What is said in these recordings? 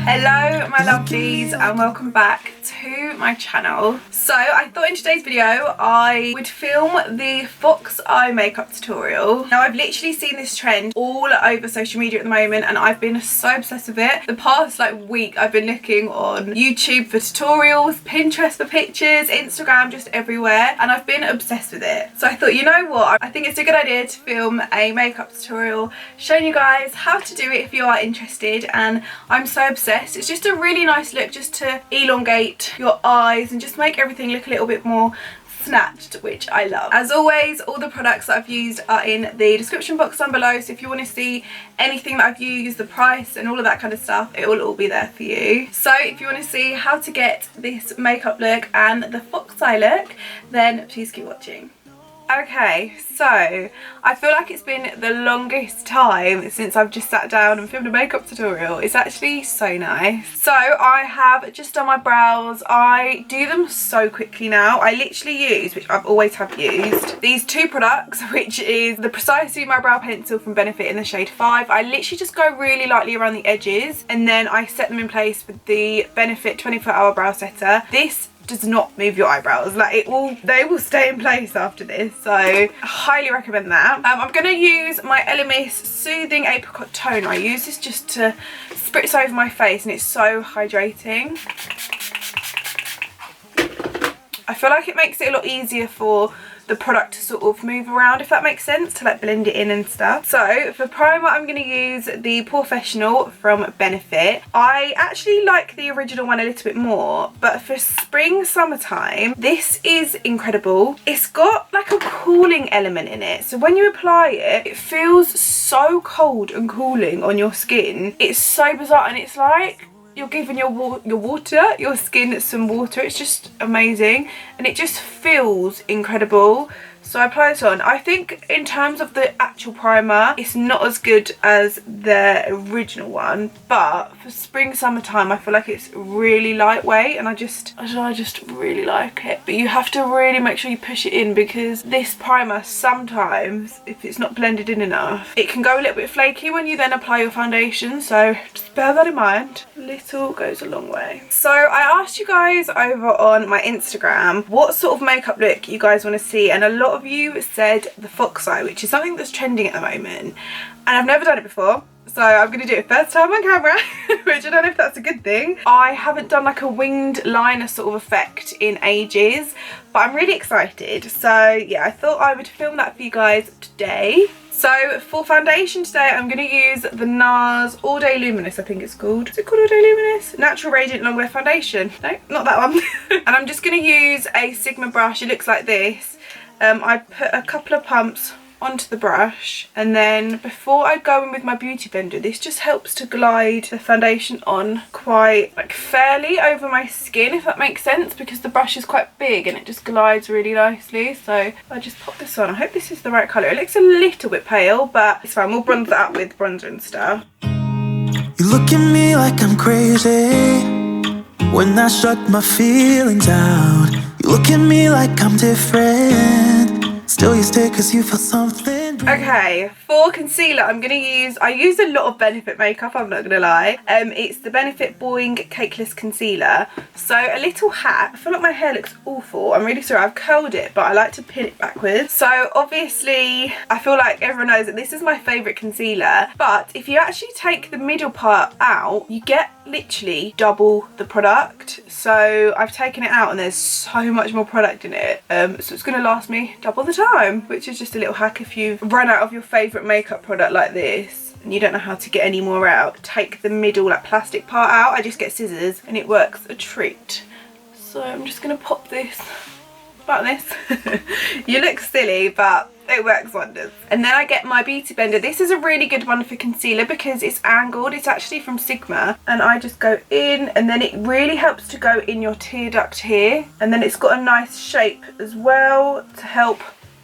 Hello my lovelies and welcome back to my channel. So I thought in today's video I would film the fox eye makeup tutorial. Now I've literally seen this trend all over social media at the moment and I've been so obsessed with it. The past week I've been looking on YouTube for tutorials, Pinterest for pictures, Instagram, just everywhere, and I've been obsessed with it. So I thought, you know what, I think it's a good idea to film a makeup tutorial showing you guys how to do it if you are interested, and I'm so obsessed. It's just a really nice look just to elongate your eyes and just make everything look a little bit more snatched, which I love. As always, all the products that I've used are in the description box down below, so if you want to see anything that I've used, the price and all of that kind of stuff, it will all be there for you. So if you want to see how to get this makeup look and the fox eye look, then please keep watching. Okay, so I feel like it's been the longest time since I've just sat down and filmed a makeup tutorial. It's actually so nice. So I have just done my brows. I do them so quickly now. I literally use, which I've always have used, these two products, which is the Precisely My Brow Pencil from Benefit in the shade 5. I literally just go really lightly around the edges and then I set them in place with the Benefit 24-hour brow setter. This does not move your eyebrows, they will stay in place after this, so I highly recommend that. I'm going to use my Elemis Soothing Apricot Toner. I use this just to spritz over my face and it's so hydrating. I feel like it makes it a lot easier for the product to sort of move around, if that makes sense, to blend it in and stuff. So for primer, I'm going to use the Porefessional from Benefit. I actually like the original one a little bit more, but for spring, summertime, this is incredible. It's got like a cooling element in it, so when you apply it, it feels so cold and cooling on your skin. It's so bizarre, and it's like you're giving your skin some water. It's just amazing and it just feels incredible. So I apply this on. I think in terms of the actual primer, it's not as good as the original one, but for spring, summertime, I feel like it's really lightweight and I just really like it. But you have to really make sure you push it in, because this primer sometimes, if it's not blended in enough, it can go a little bit flaky when you then apply your foundation, so just bear that in mind. A little goes a long way. So I asked you guys over on my Instagram what sort of makeup look you guys want to see, and a lot of you said the fox eye, which is something that's trending at the moment, and I've never done it before, so I'm going to do it first time on camera, which I don't know if that's a good thing. I haven't done like a winged liner sort of effect in ages, but I'm really excited. So yeah, I thought I would film that for you guys today. So for foundation today, I'm going to use the NARS All Day Luminous, I think it's called. Is it called All Day Luminous? Natural Radiant Longwear Foundation. No, not that one. And I'm just going to use a Sigma brush. It looks like this. I put a couple of pumps onto the brush, and then before I go in with my beauty blender, this just helps to glide the foundation on quite fairly over my skin, if that makes sense, because the brush is quite big and it just glides really nicely. So I just pop this on. I hope this is the right colour. It looks a little bit pale, but it's fine. We'll bronze that up with bronzer and stuff. You look at me like I'm crazy when I shut my feelings out. You look at me like I'm different, still you stay cause you feel something. Okay, for concealer, I use a lot of Benefit makeup, I'm not gonna lie. It's the Benefit Boing Cakeless Concealer. So a little hat. I feel like my hair looks awful. I'm really sorry, I've curled it, but I like to pin it backwards. So obviously, I feel like everyone knows that this is my favourite concealer, but if you actually take the middle part out, you get literally double the product. So I've taken it out and there's so much more product in it, so it's going to last me double the time, which is just a little hack if you've run out of your favourite makeup product like this and you don't know how to get any more out. Take the middle plastic part out. I just get scissors and it works a treat. So I'm just going to pop this like this. You look silly, but it works wonders. And then I get my beauty blender. This is a really good one for concealer because it's angled. It's actually from Sigma, and I just go in, and then it really helps to go in your tear duct here, and then it's got a nice shape as well to help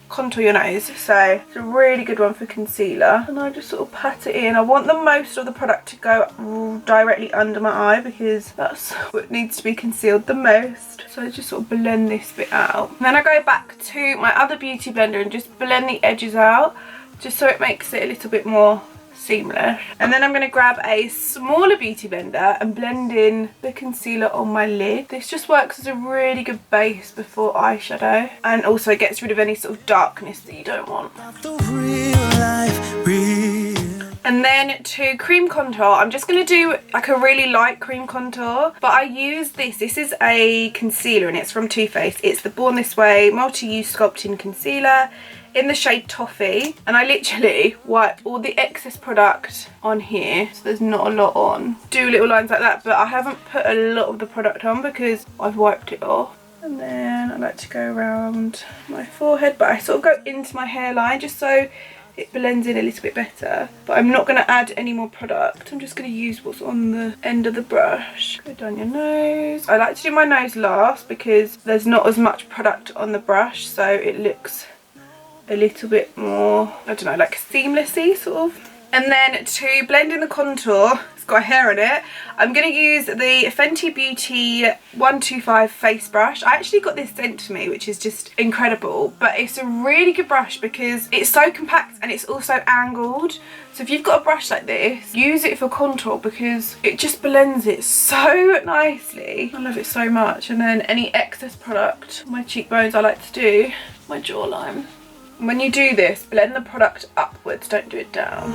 contour your nose. So it's a really good one for concealer, and I just sort of pat it in. I want the most of the product to go directly under my eye because that's what needs to be concealed the most. So I just sort of blend this bit out, and then I go back to my other beauty blender and just blend the edges out, just so it makes it a little bit more seamless. And then I'm going to grab a smaller beauty blender and blend in the concealer on my lid. This just works as a really good base before eyeshadow, and also gets rid of any sort of darkness that you don't want. And then to cream contour, I'm just going to do like a really light cream contour, but I use this. This is a concealer and it's from Too Faced. It's the Born This Way Multi-Use Sculpting Concealer in the shade Toffee, and I literally wipe all the excess product on here, so there's not a lot on. Do little lines like that, but I haven't put a lot of the product on because I've wiped it off. And then I like to go around my forehead, but I sort of go into my hairline just so it blends in a little bit better. But I'm not going to add any more product. I'm just going to use what's on the end of the brush. Go down your nose. I like to do my nose last because there's not as much product on the brush, so it looks a little bit more, I don't know, like seamlessy sort of. And then to blend in the contour, it's got hair in it, I'm going to use the Fenty Beauty 125 face brush. I actually got this sent to me, which is just incredible, but it's a really good brush because it's so compact and it's also angled. So if you've got a brush like this, use it for contour because it just blends it so nicely. I love it so much. And then any excess product on my cheekbones, I like to do my jawline. When you do this, blend the product upwards, don't do it down.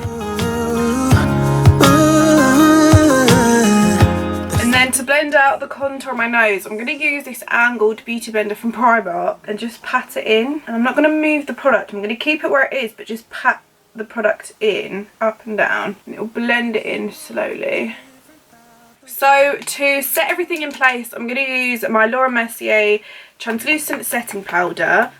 And then to blend out the contour on my nose, I'm going to use this angled beauty blender from Primark and just pat it in. And I'm not going to move the product, I'm going to keep it where it is, but just pat the product in, up and down, and it will blend it in slowly. So to set everything in place, I'm going to use my Laura Mercier translucent setting powder.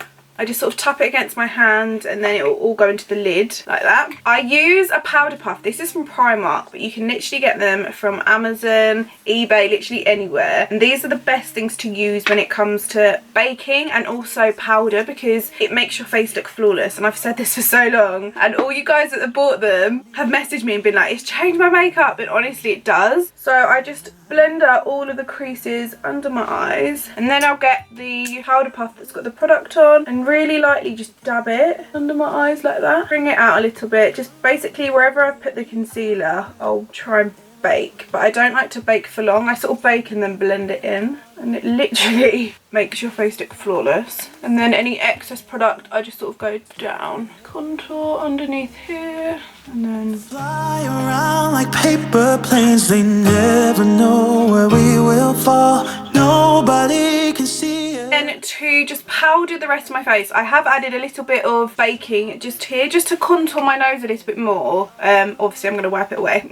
I just sort of tap it against my hand and then it will all go into the lid like that. I use a powder puff. This is from Primark, but you can literally get them from Amazon, eBay, literally anywhere. And these are the best things to use when it comes to baking and also powder because it makes your face look flawless. And I've said this for so long. And all you guys that have bought them have messaged me and been like, it's changed my makeup. And honestly, it does. So I just blend out all of the creases under my eyes. And then I'll get the powder puff that's got the product on and really lightly just dab it under my eyes like that. Bring it out a little bit, just basically wherever I've put the concealer I'll try and bake, but I don't like to bake for long. I sort of bake and then blend it in and it literally makes your face look flawless. And then any excess product I just sort of go down, contour underneath here, and then fly around like paper planes. They never know where we will fall. Nobody can see it. Then to just powder the rest of my face, I have added a little bit of baking just here, just to contour my nose a little bit more. Obviously I'm going to wipe it away.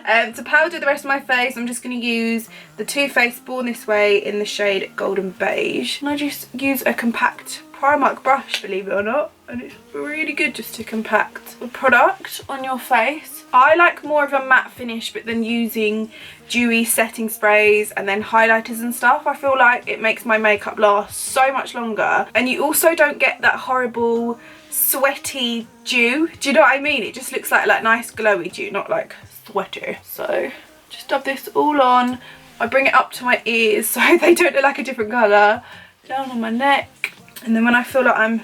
To powder the rest of my face, I'm just going to use the Too Faced Born This Way in the shade Golden Beige. And I just use a compact Primark brush, believe it or not, and it's really good just to compact the product on your face. I like more of a matte finish, but then using dewy setting sprays and then highlighters and stuff, I feel like it makes my makeup last so much longer, and you also don't get that horrible sweaty dew. Do you know what I mean? It just looks like nice glowy dew, not like sweaty. So just dab this all on. I bring it up to my ears so they don't look like a different colour, down on my neck, and then when I feel like I'm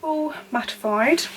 all mattified,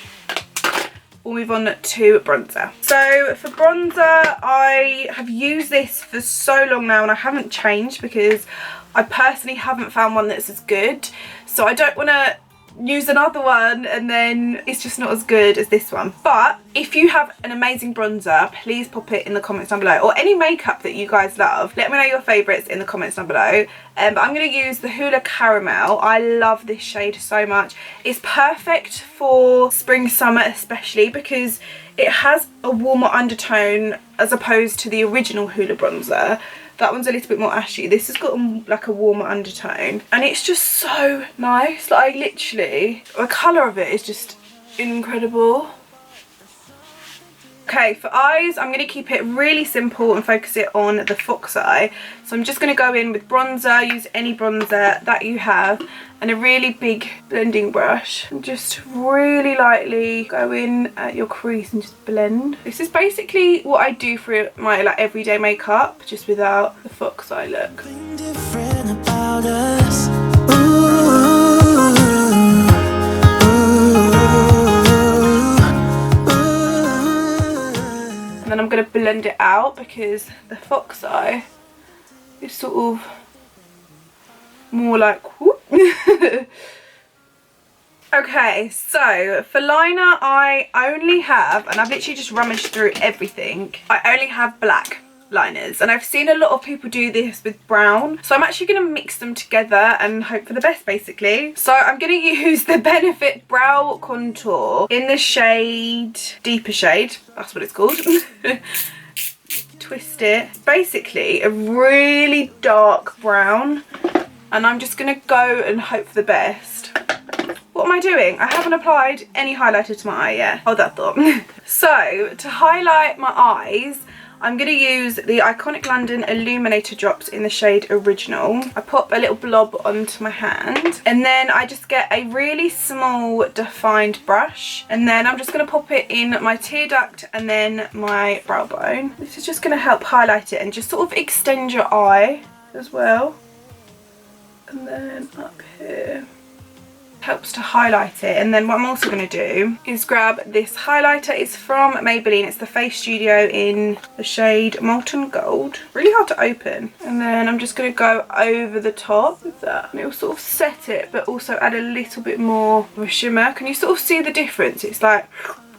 we'll move on to bronzer. So for bronzer, I have used this for so long now and I haven't changed because I personally haven't found one that's as good. So I don't want to use another one and then it's just not as good as this one. But if you have an amazing bronzer, please pop it in the comments down below, or any makeup that you guys love. Let me know your favourites in the comments down below. But I'm going to use the Hoola Caramel. I love this shade so much. It's perfect for spring, summer especially, because it has a warmer undertone as opposed to the original Hoola bronzer. That one's a little bit more ashy. This has got like a warmer undertone and it's just so nice. Like literally, the colour of it is just incredible. Okay, for eyes, I'm going to keep it really simple and focus it on the fox eye. So I'm just going to go in with bronzer, use any bronzer that you have, and a really big blending brush. And just really lightly go in at your crease and just blend. This is basically what I do for my everyday makeup, just without the fox eye look. Different about us. then I'm going to blend it out because the fox eye is sort of more like whoop. Okay, so for liner I only have, and I've literally just rummaged through everything, I only have black liners, and I've seen a lot of people do this with brown, so I'm actually going to mix them together and hope for the best basically. So I'm going to use the Benefit Brow Contour in the shade Deeper Shade, that's what it's called. Twist it, basically a really dark brown, and I'm just going to go and hope for the best. What am I doing? I haven't applied any highlighter to my eye yet. Hold that thought. So to highlight my eyes, I'm going to use the Iconic London Illuminator Drops in the shade Original. I pop a little blob onto my hand, and then I just get a really small defined brush, and then I'm just going to pop it in my tear duct and then my brow bone. This is just going to help highlight it and just sort of extend your eye as well. And then up here. Helps to highlight it. And then what I'm also going to do is grab this highlighter. It's from Maybelline. It's the Face Studio in the shade Molten Gold. Really hard to open. And then I'm just going to go over the top with that. And it will sort of set it, but also add a little bit more of a shimmer. Can you sort of see the difference? It's like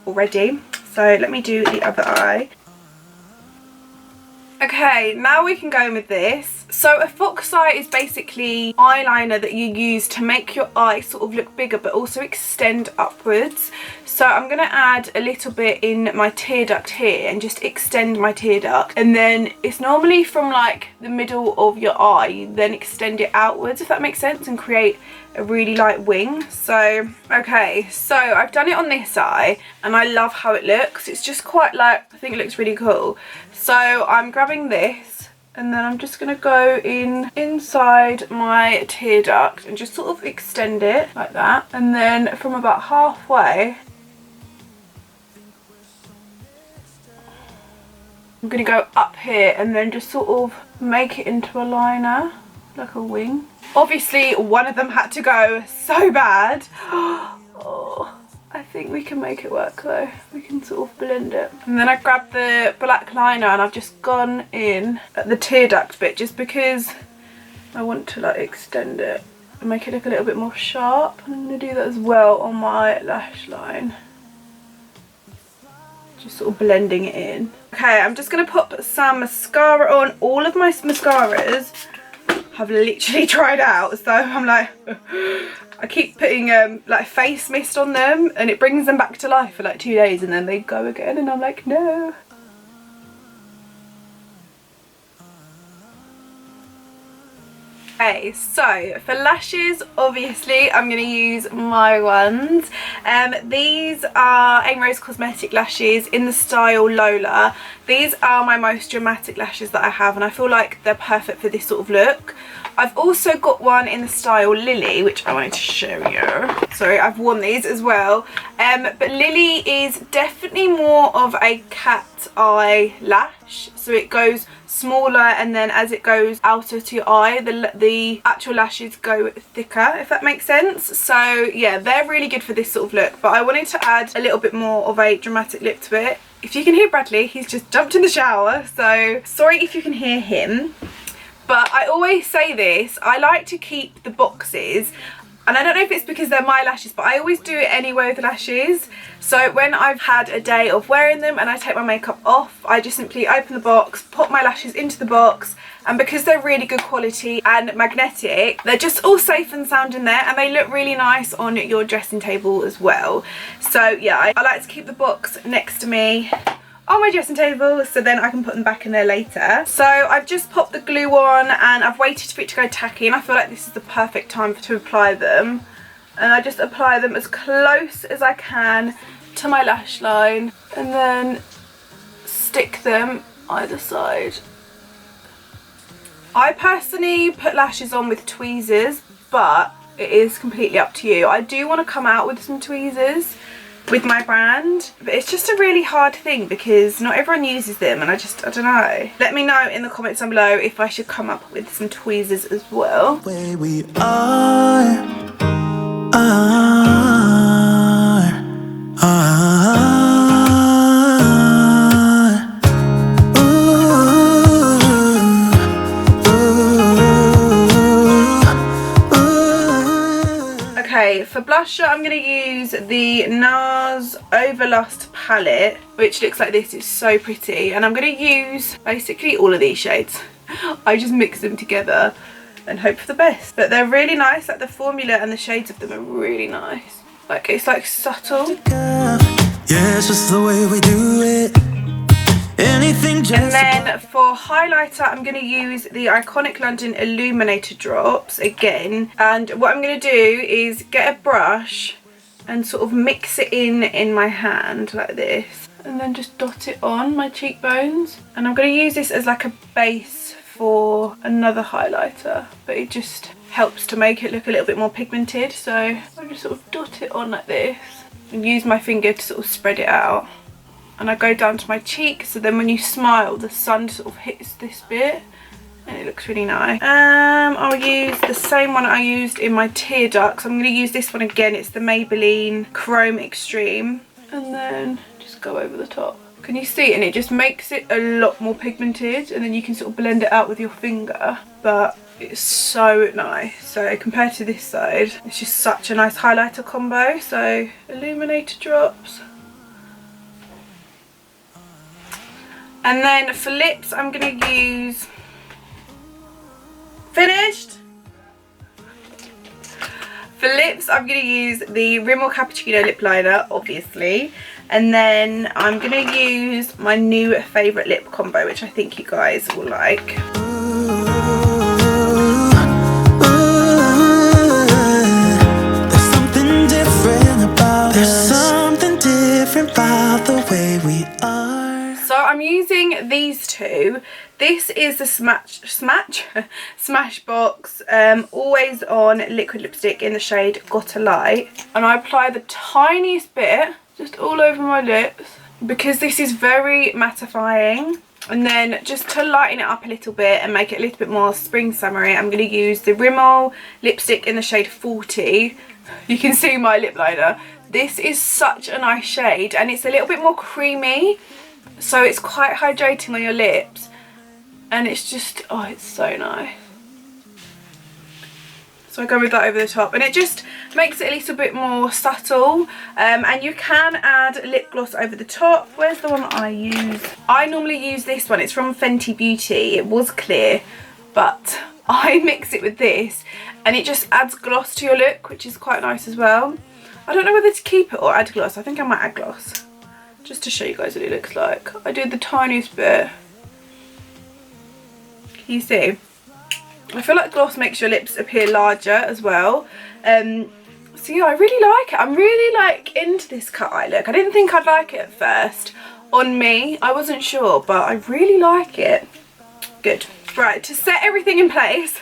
already. So let me do the other eye. Okay, now we can go in with this. So a fox eye is basically eyeliner that you use to make your eye sort of look bigger but also extend upwards. So I'm going to add a little bit in my tear duct here and just extend my tear duct. And then it's normally from like the middle of your eye, you then extend it outwards, if that makes sense, and create a really light wing. So okay, so I've done it on this eye and I love how it looks. It's just quite like, I think it looks really cool. So I'm grabbing this and then I'm just going to go in inside my tear duct and just sort of extend it like that. And then from about halfway, I'm going to go up here and then just sort of make it into a liner, like a wing. Obviously one of them had to go so bad. Oh, I think we can make it work though. We can sort of blend it. And then I grabbed the black liner and I've just gone in at the tear duct bit just because I want to like extend it and make it look a little bit more sharp. And I'm going to do that as well on my lash line. Just sort of blending it in. Okay, I'm just going to pop some mascara on. All of my mascaras have literally tried out, so I'm like, I keep putting like face mist on them and it brings them back to life for like 2 days and then they go again and I'm like, no. Okay, so for lashes, obviously I'm going to use my ones. These are Aim Rose Cosmetic lashes in the style Lola. These are my most dramatic lashes that I have and I feel like they're perfect for this sort of look. I've also got one in the style Lily, which I wanted to show you. Sorry, I've worn these as well. But Lily is definitely more of a cat eye lash. So it goes smaller and then as it goes outer to your eye, the actual lashes go thicker, if that makes sense. So yeah, they're really good for this sort of look. But I wanted to add a little bit more of a dramatic look to it. If you can hear Bradley, he's just jumped in the shower. So sorry if you can hear him. But I always say this, I like to keep the boxes, and I don't know if it's because they're my lashes, but I always do it anyway with lashes. So when I've had a day of wearing them and I take my makeup off, I just simply open the box, pop my lashes into the box, and because they're really good quality and magnetic, they're just all safe and sound in there and they look really nice on your dressing table as well. So yeah, I like to keep the box next to me on my dressing table so then I can put them back in there later. So I've just popped the glue on and I've waited for it to go tacky, and I feel like this is the perfect time to apply them. And I just apply them as close as I can to my lash line and then stick them either side. I personally put lashes on with tweezers, but it is completely up to you. I do want to come out with some tweezers with my brand, but it's just a really hard thing because not everyone uses them, and I don't know. Let me know in the comments down below if I should come up with some tweezers as well. Where we are. blusher, I'm going to use the NARS Overlust palette, which looks like this. It's so pretty. And I'm going to use basically all of these shades. I just mix them together and hope for the best. But they're really nice. Like the formula and the shades of them are really nice. Like it's like subtle. Yeah, it's just the way we do it. Anything just. And then for highlighter, I'm going to use the Iconic London Illuminator drops again. And what I'm going to do is get a brush and sort of mix it in my hand like this. And then just dot it on my cheekbones. And I'm going to use this as like a base for another highlighter. But it just helps to make it look a little bit more pigmented. So I just sort of dot it on like this. And use my finger to sort of spread it out. And I go down to my cheek, so then when you smile, the sun sort of hits this bit and it looks really nice. I'll use the same one I used in my tear ducts. I'm going to use this one again. It's the Maybelline Chrome Extreme. And then just go over the top. Can you see? And it just makes it a lot more pigmented, and then you can sort of blend it out with your finger. But it's so nice. So compared to this side, it's just such a nice highlighter combo. So Illuminator drops. And then for lips, I'm going to use... Finished? For lips, I'm going to use the Rimmel Cappuccino lip liner, obviously. And then I'm going to use my new favourite lip combo, which I think you guys will like. There's something different about the way we are. So I'm using these two. This is the Smashbox Always On liquid lipstick in the shade Gotta Light, and I apply the tiniest bit just all over my lips because this is very mattifying. And then just to lighten it up a little bit and make it a little bit more spring summery, I'm going to use the Rimmel lipstick in the shade 40. You can see my lip liner. This is such a nice shade, and it's a little bit more creamy, so it's quite hydrating on your lips, and it's just, oh, it's so nice. So I go with that over the top, and it just makes it a little bit more subtle. And you can add lip gloss over the top. Where's the one that I use? I normally use this one. It's from Fenty Beauty. It was clear, but I mix it with this, and it just adds gloss to your look, which is quite nice as well. I don't know whether to keep it or add gloss. I think I might add gloss, just to show you guys what it looks like. I did the tiniest bit. Can you see? I feel like gloss makes your lips appear larger as well. So yeah, I really like it. I'm really like into this cut eye look. I didn't think I'd like it at first. On me, I wasn't sure, but I really like it. Good. Right, to set everything in place,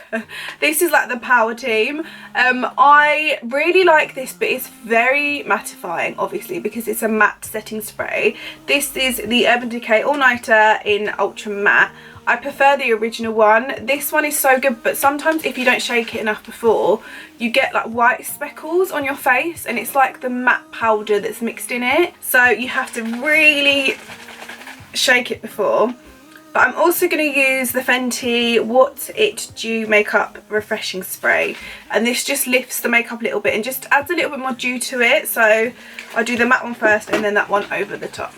this is like the power team. I really like this, but it's very mattifying, obviously, because it's a matte setting spray. This is the Urban Decay All Nighter in Ultra Matte. I prefer the original one. This one is so good, but sometimes if you don't shake it enough before, you get like white speckles on your face, and it's like the matte powder that's mixed in it. So you have to really shake it before. But I'm also going to use the Fenty What It Dew Makeup Refreshing Spray. And this just lifts the makeup a little bit and just adds a little bit more dew to it. So I'll do the matte one first and then that one over the top.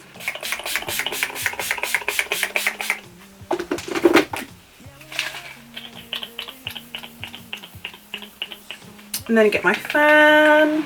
And then get my fan.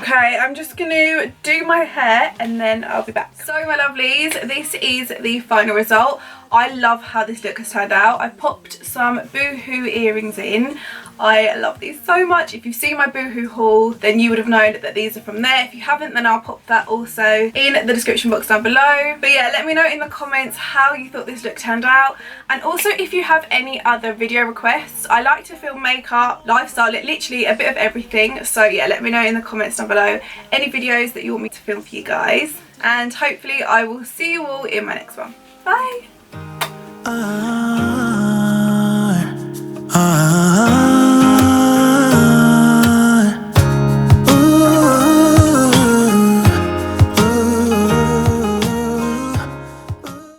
Okay, I'm just going to do my hair and then I'll be back. So my lovelies, this is the final result. I love how this look has turned out. I popped some Boohoo earrings in. I love these so much. If you've seen my Boohoo haul, then you would have known that these are from there. If you haven't, then I'll pop that also in the description box down below. But yeah, let me know in the comments how you thought this look turned out. And also if you have any other video requests. I like to film makeup, lifestyle, literally a bit of everything. So yeah, let me know in the comments down below any videos that you want me to film for you guys. And hopefully I will see you all in my next one. Bye!